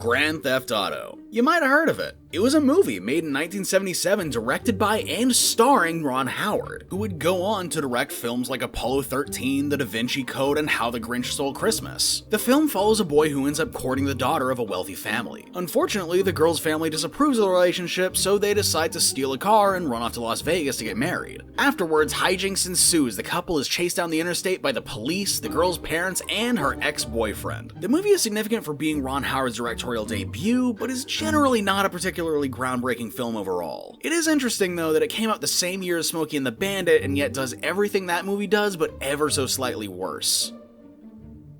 Grand Theft Auto. You might have heard of it. It was a movie made in 1977 directed by and starring Ron Howard, who would go on to direct films like Apollo 13, The Da Vinci Code, and How the Grinch Stole Christmas. The film follows a boy who ends up courting the daughter of a wealthy family. Unfortunately, the girl's family disapproves of the relationship, so they decide to steal a car and run off to Las Vegas to get married. Afterwards, hijinks ensue as the couple is chased down the interstate by the police, the girl's parents, and her ex-boyfriend. The movie is significant for being Ron Howard's directorial debut, but is generally not a particularly groundbreaking film overall. It is interesting though that it came out the same year as Smokey and the Bandit and yet does everything that movie does but ever so slightly worse.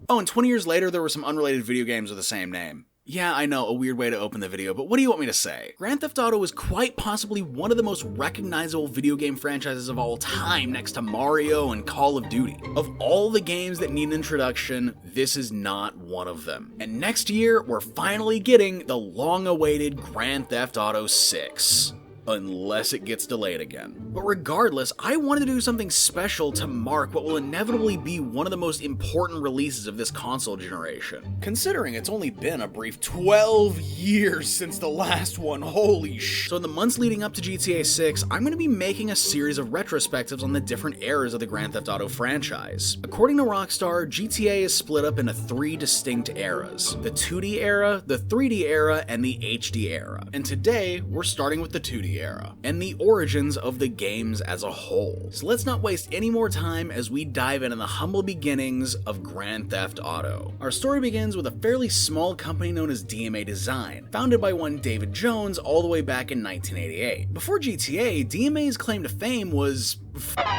Oh, and 20 years later there were some unrelated video games with the same name. Yeah, I know, a weird way to open the video, but what do you want me to say? Grand Theft Auto is quite possibly one of the most recognizable video game franchises of all time next to Mario and Call of Duty. Of all the games that need an introduction, this is not one of them. And next year, we're finally getting the long-awaited Grand Theft Auto 6. Unless it gets delayed again. But regardless, I wanted to do something special to mark what will inevitably be one of the most important releases of this console generation. Considering it's only been a brief 12 years since the last one, holy sh! So in the months leading up to GTA 6, I'm going to be making a series of retrospectives on the different eras of the Grand Theft Auto franchise. According to Rockstar, GTA is split up into 3 distinct eras: the 2D era, the 3D era, and the HD era. And today, we're starting with the 2D era, and the origins of the games as a whole. So let's not waste any more time as we dive into the humble beginnings of Grand Theft Auto. Our story begins with a fairly small company known as DMA Design, founded by one David Jones all the way back in 1988. Before GTA, DMA's claim to fame was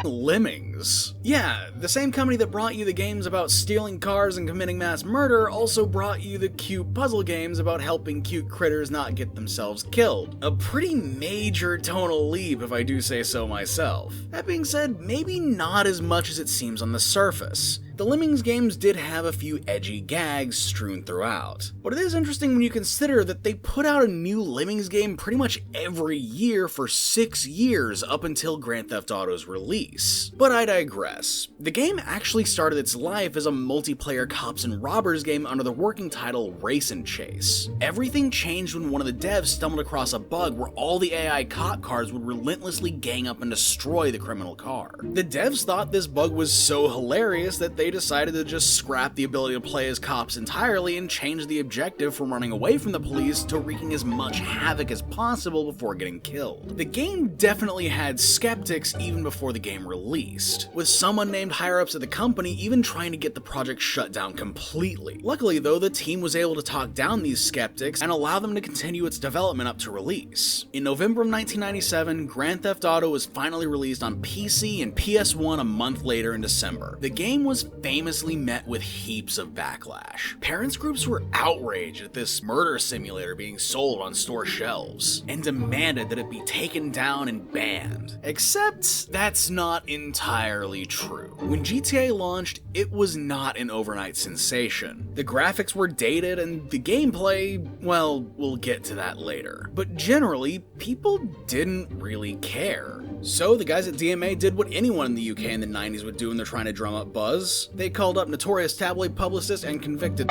Lemmings. Yeah, the same company that brought you the games about stealing cars and committing mass murder also brought you the cute puzzle games about helping cute critters not get themselves killed. A pretty major tonal leap if I do say so myself. That being said, maybe not as much as it seems on the surface. The Lemmings games did have a few edgy gags strewn throughout, but it is interesting when you consider that they put out a new Lemmings game pretty much every year for 6 years up until Grand Theft Auto's release. But I digress. The game actually started its life as a multiplayer cops and robbers game under the working title Race and Chase. Everything changed when one of the devs stumbled across a bug where all the AI cop cars would relentlessly gang up and destroy the criminal car. The devs thought this bug was so hilarious that they decided to just scrap the ability to play as cops entirely and change the objective from running away from the police to wreaking as much havoc as possible before getting killed. The game definitely had skeptics even before the game released, with some unnamed higher-ups at the company even trying to get the project shut down completely. Luckily though, the team was able to talk down these skeptics and allow them to continue its development up to release. In November of 1997, Grand Theft Auto was finally released on PC and PS1 a month later in December. The game was famously met with heaps of backlash. Parents groups were outraged at this murder simulator being sold on store shelves, and demanded that it be taken down and banned. Except, that's not entirely true. When GTA launched, it was not an overnight sensation. The graphics were dated and the gameplay, well, we'll get to that later. But generally, people didn't really care. So the guys at DMA did what anyone in the UK in the 90s would do when they're trying to drum up buzz. They called up notorious tabloid publicist and convicted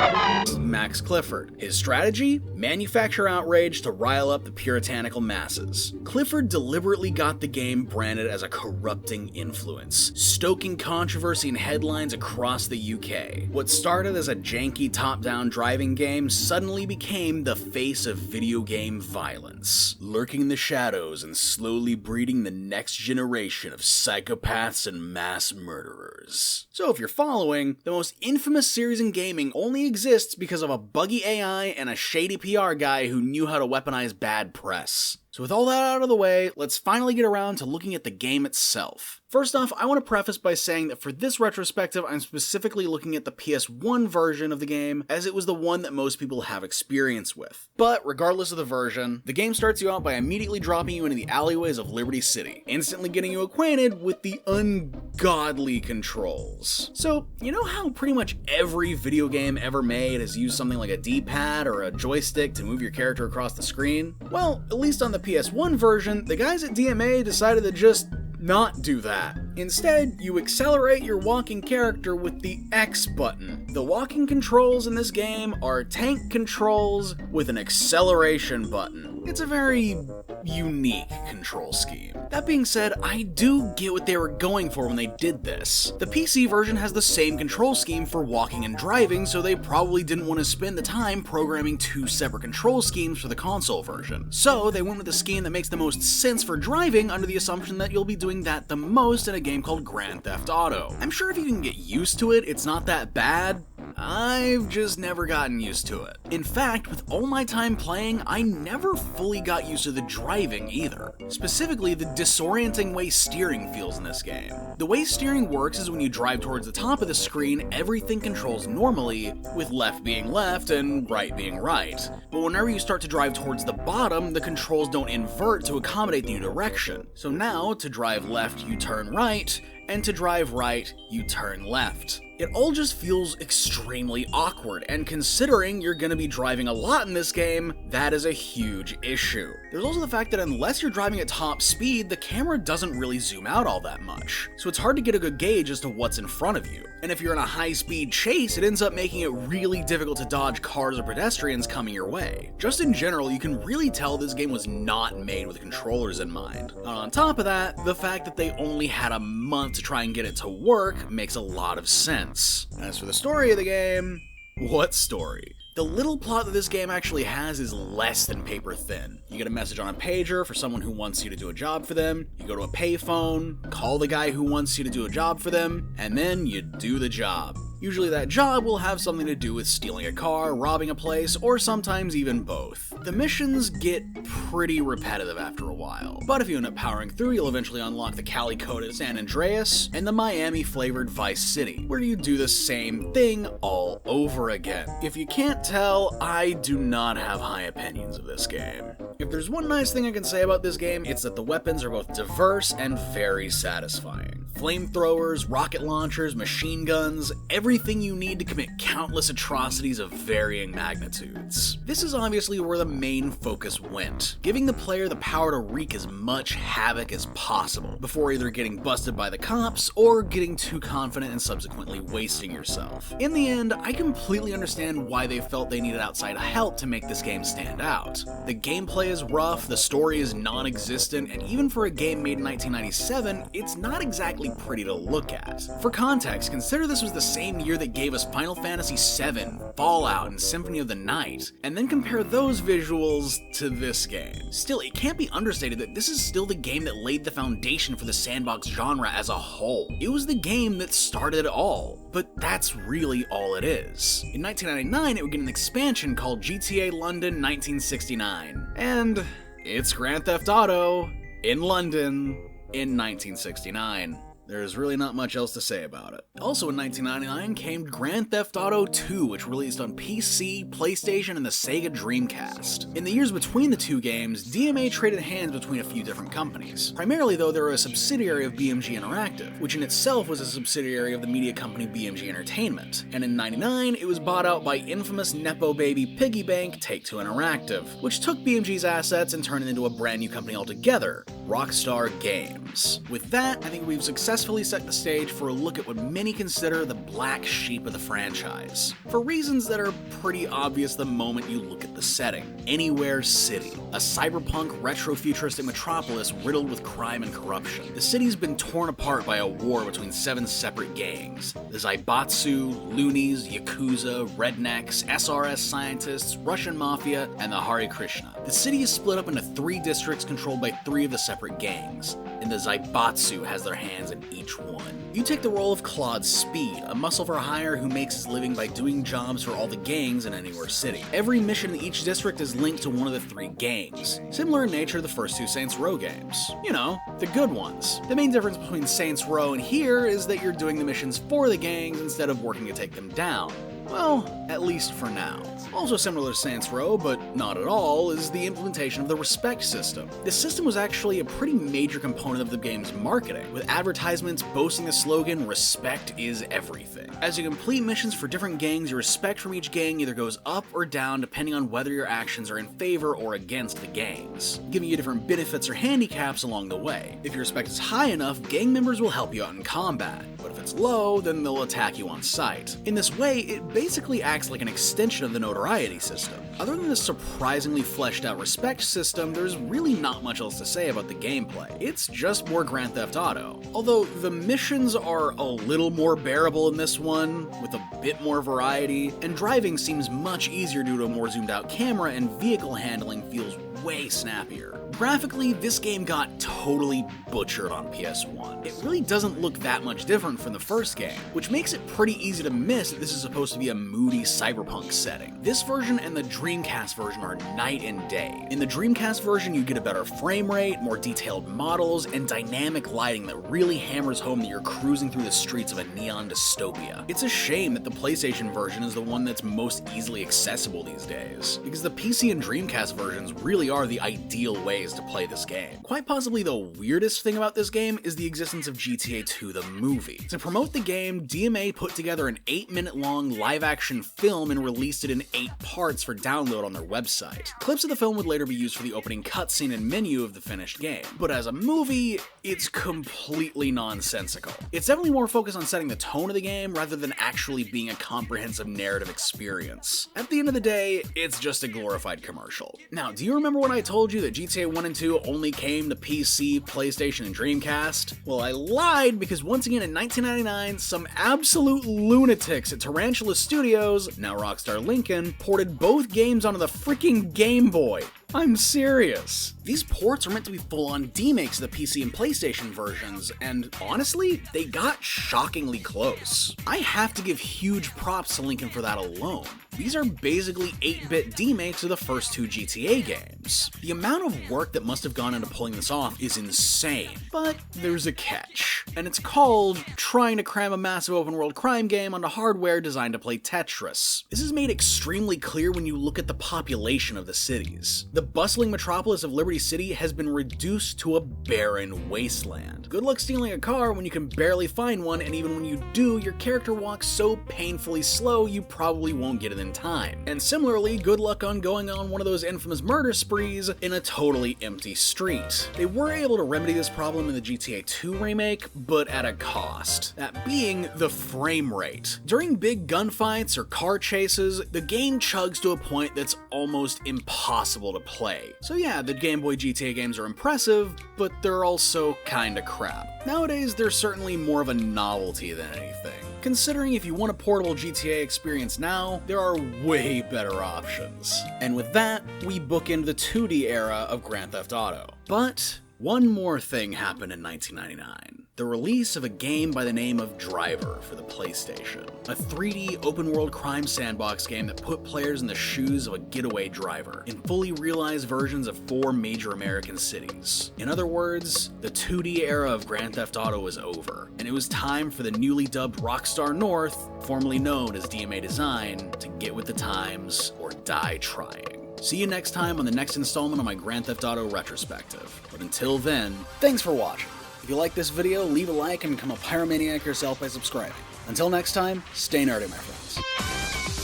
Max Clifford. His strategy? Manufacture outrage to rile up the puritanical masses. Clifford deliberately got the game branded as a corrupting influence, stoking controversy and headlines across the UK. What started as a janky top-down driving game suddenly became the face of video game violence, lurking in the shadows and slowly breeding the next generation of psychopaths and mass murderers. So if you're following, the most infamous series in gaming only exists because of a buggy AI and a shady PR guy who knew how to weaponize bad press. So with all that out of the way, let's finally get around to looking at the game itself. First off, I want to preface by saying that for this retrospective, I'm specifically looking at the PS1 version of the game, as it was the one that most people have experience with. But regardless of the version, the game starts you out by immediately dropping you into the alleyways of Liberty City, instantly getting you acquainted with the ungodly controls. So, you know how pretty much every video game ever made has used something like a D-pad or a joystick to move your character across the screen? Well, at least on the PS1 version, the guys at DMA decided to just not do that. Instead, you accelerate your walking character with the X button. The walking controls in this game are tank controls with an acceleration button. It's a very unique control scheme. That being said, I do get what they were going for when they did this. The PC version has the same control scheme for walking and driving, so they probably didn't want to spend the time programming two separate control schemes for the console version. So they went with the scheme that makes the most sense for driving under the assumption that you'll be doing that the most in a game called Grand Theft Auto. I'm sure if you can get used to it, it's not that bad. I've just never gotten used to it. In fact, with all my time playing, I never fully got used to the driving either. Specifically, the disorienting way steering feels in this game. The way steering works is when you drive towards the top of the screen, everything controls normally, with left being left and right being right. But whenever you start to drive towards the bottom, the controls don't invert to accommodate the new direction. So now, to drive left, you turn right, and to drive right, you turn left. It all just feels extremely awkward, and considering you're gonna be driving a lot in this game, that is a huge issue. There's also the fact that unless you're driving at top speed, the camera doesn't really zoom out all that much, so it's hard to get a good gauge as to what's in front of you. And if you're in a high-speed chase, it ends up making it really difficult to dodge cars or pedestrians coming your way. Just in general, you can really tell this game was not made with controllers in mind. And on top of that, the fact that they only had a month to try and get it to work makes a lot of sense. As for the story of the game, what story? The little plot that this game actually has is less than paper thin. You get a message on a pager for someone who wants you to do a job for them, you go to a payphone, call the guy who wants you to do a job for them, and then you do the job. Usually that job will have something to do with stealing a car, robbing a place, or sometimes even both. The missions get pretty repetitive after a while, but if you end up powering through, you'll eventually unlock the Cali coded San Andreas and the Miami-flavored Vice City, where you do the same thing all over again. If you can't tell, I do not have high opinions of this game. If there's one nice thing I can say about this game, it's that the weapons are both diverse and very satisfying. Flamethrowers, rocket launchers, machine guns, everything you need to commit countless atrocities of varying magnitudes. This is obviously where the main focus went, giving the player the power to wreak as much havoc as possible, before either getting busted by the cops or getting too confident and subsequently wasting yourself. In the end, I completely understand why they felt they needed outside help to make this game stand out. The gameplay is rough, the story is non-existent, and even for a game made in 1997, it's not exactly pretty to look at. For context, consider this was the same year that gave us Final Fantasy VII, Fallout, and Symphony of the Night, and then compare those visuals to this game. Still, it can't be understated that this is still the game that laid the foundation for the sandbox genre as a whole. It was the game that started it all, but that's really all it is. In 1999, it would get an expansion called GTA London 1969, and it's Grand Theft Auto in London in 1969. There's really not much else to say about it. Also in 1999 came Grand Theft Auto 2, which released on PC, PlayStation, and the Sega Dreamcast. In the years between the two games, DMA traded hands between a few different companies. Primarily though, they were a subsidiary of BMG Interactive, which in itself was a subsidiary of the media company BMG Entertainment. And in 99, it was bought out by infamous Nepo baby piggy bank Take-Two Interactive, which took BMG's assets and turned it into a brand new company altogether, Rockstar Games. With that, I think we've successfully set the stage for a look at what many consider the black sheep of the franchise, for reasons that are pretty obvious the moment you look at the setting. Anywhere City, a cyberpunk retro-futuristic metropolis riddled with crime and corruption. The city's been torn apart by a war between 7 separate gangs: the Zaibatsu, Loonies, Yakuza, Rednecks, SRS scientists, Russian Mafia, and the Hare Krishna. The city is split up into 3 districts controlled by 3 of the separate gangs, and the Zaibatsu has their hands in each one. You take the role of Claude Speed, a muscle for hire who makes his living by doing jobs for all the gangs in Anywhere City. Every mission in each district is linked to one of the 3 gangs, similar in nature to the first 2 Saints Row games. You know, the good ones. The main difference between Saints Row and here is that you're doing the missions for the gangs instead of working to take them down. Well, at least for now. Also similar to Saints Row, but not at all, is the implementation of the Respect system. This system was actually a pretty major component of the game's marketing, with advertisements boasting the slogan, "Respect is everything." As you complete missions for different gangs, your respect from each gang either goes up or down depending on whether your actions are in favor or against the gangs, giving you different benefits or handicaps along the way. If your respect is high enough, gang members will help you out in combat, but if it's low, then they'll attack you on sight. In this way, it basically acts like an extension of the notoriety system. Other than the surprisingly fleshed out respect system, there's really not much else to say about the gameplay. It's just more Grand Theft Auto. Although the missions are a little more bearable in this one, with a bit more variety, and driving seems much easier due to a more zoomed out camera, and vehicle handling feels way snappier. Graphically, this game got totally butchered on PS1. It really doesn't look that much different from the first game, which makes it pretty easy to miss that this is supposed to be a moody cyberpunk setting. This version and the Dreamcast version are night and day. In the Dreamcast version, you get a better frame rate, more detailed models, and dynamic lighting that really hammers home that you're cruising through the streets of a neon dystopia. It's a shame that the PlayStation version is the one that's most easily accessible these days, because the PC and Dreamcast versions really are the ideal ways to play this game. Quite possibly the weirdest thing about this game is the existence of GTA 2 the movie. To promote the game, DMA put together an 8-minute long live-action film and released it in 8 parts for download on their website. Clips of the film would later be used for the opening cutscene and menu of the finished game, but as a movie, it's completely nonsensical. It's definitely more focused on setting the tone of the game rather than actually being a comprehensive narrative experience. At the end of the day, it's just a glorified commercial. Now, do you remember when I told you that GTA 1 and 2 only came to PC, PlayStation, and Dreamcast? Well, I lied, because once again in 1999, some absolute lunatics at Tarantula Studios, now Rockstar Lincoln, ported both games onto the freaking Game Boy. I'm serious. These ports are meant to be full-on demakes of the PC and PlayStation versions, and honestly, they got shockingly close. I have to give huge props to Lincoln for that alone. These are basically 8-bit demakes of the first 2 GTA games. The amount of work that must have gone into pulling this off is insane, but there's a catch, and it's called trying to cram a massive open-world crime game onto hardware designed to play Tetris. This is made extremely clear when you look at the population of the cities. The bustling metropolis of Liberty City has been reduced to a barren wasteland. Good luck stealing a car when you can barely find one, and even when you do, your character walks so painfully slow you probably won't get it in time. And similarly, good luck on going on one of those infamous murder sprees in a totally empty street. They were able to remedy this problem in the GTA 2 remake, but at a cost. That being the frame rate. During big gunfights or car chases, the game chugs to a point that's almost impossible to play. So yeah, the Game Boy GTA games are impressive, but they're also kinda crap. Nowadays, they're certainly more of a novelty than anything. Considering if you want a portable GTA experience now, there are way better options. And with that, we bookend the 2D era of Grand Theft Auto. But one more thing happened in 1999. The release of a game by the name of Driver for the PlayStation. A 3D open-world crime sandbox game that put players in the shoes of a getaway driver, in fully realized versions of 4 major American cities. In other words, the 2D era of Grand Theft Auto was over, and it was time for the newly dubbed Rockstar North, formerly known as DMA Design, to get with the times or die trying. See you next time on the next installment of my Grand Theft Auto retrospective. But until then, thanks for watching. If you like this video, leave a like and become a pyromaniac yourself by subscribing. Until next time, stay nerdy, my friends.